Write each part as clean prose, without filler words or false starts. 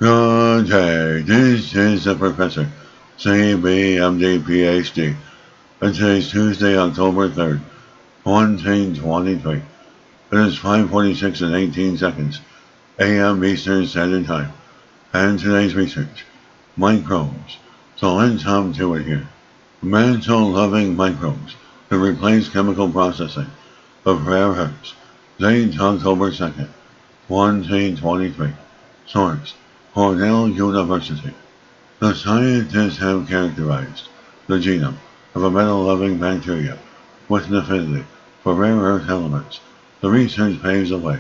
Good day, this is the Professor, CBMD PhD, and today is Tuesday, October 3rd, 2023. It is 5:46 and 18 seconds, AM Eastern Standard Time, and today's research, microbes. So let's hop to it here. Mantle-loving microbes to replace chemical processing of rare earths. Date October 2nd, 2023. Source: Cornell University. The scientists have characterized the genome of a metal-loving bacteria with an affinity for rare earth elements. The research paves the way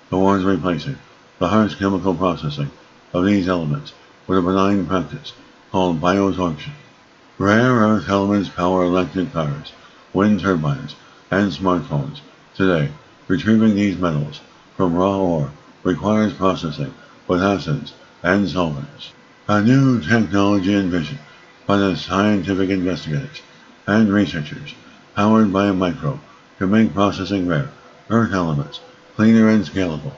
towards replacing the harsh chemical processing of these elements with a benign practice called biosorption. Rare earth elements power electric cars, wind turbines, and smartphones. Today, retrieving these metals from raw ore requires processing with acids and solvents. A new technology envisioned by the scientific investigators and researchers powered by a microbe to make processing rare earth elements cleaner and scalable.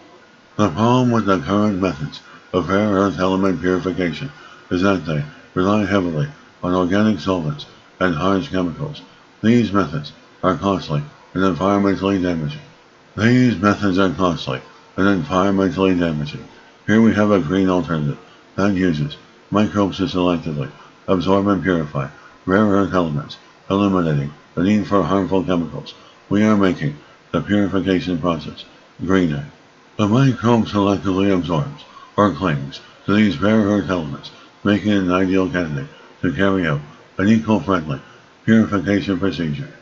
The problem with the current methods of rare earth element purification is that they rely heavily on organic solvents and harsh chemicals. These methods are costly and environmentally damaging. Here we have a green alternative that uses microbes to selectively absorb and purify rare earth elements, eliminating the need for harmful chemicals. We are making the purification process greener. The microbe selectively absorbs or clings to these rare earth elements, making it an ideal candidate to carry out an eco-friendly purification procedure.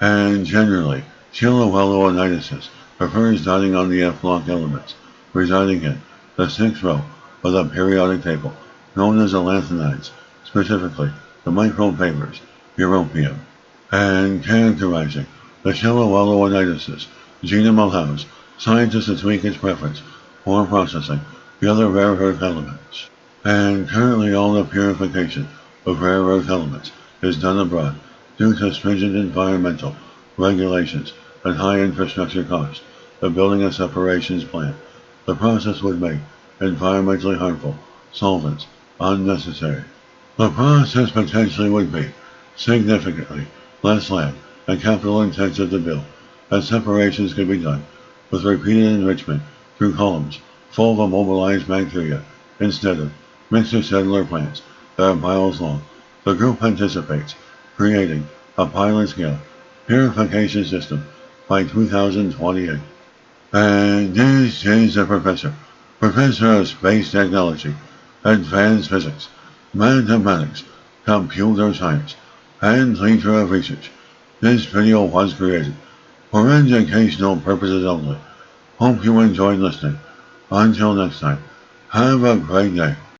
And generally, Chiloelloanitis prefers dining on the F-block elements, residing in the sixth row of the periodic table, known as the lanthanides, specifically the microbe favors europium. And characterizing the Chiloelloanitis genome allows scientists to tweak its preference for processing the other rare earth elements. And currently all the purification of rare earth elements is done abroad due to stringent environmental regulations and high infrastructure costs of building a separations plant. The process would make environmentally harmful solvents unnecessary. The process potentially would be significantly less land and capital intensive to build, as separations could be done with repeated enrichment through columns full of immobilized bacteria instead of mixer settler plants that are miles long. The group anticipates creating a pilot-scale purification system by 2028. And this is the Professor of Space Technology, Advanced Physics, Mathematics, Computer Science, and Leader of Research. This video was created for educational purposes only. Hope you enjoyed listening. Until next time, have a great day.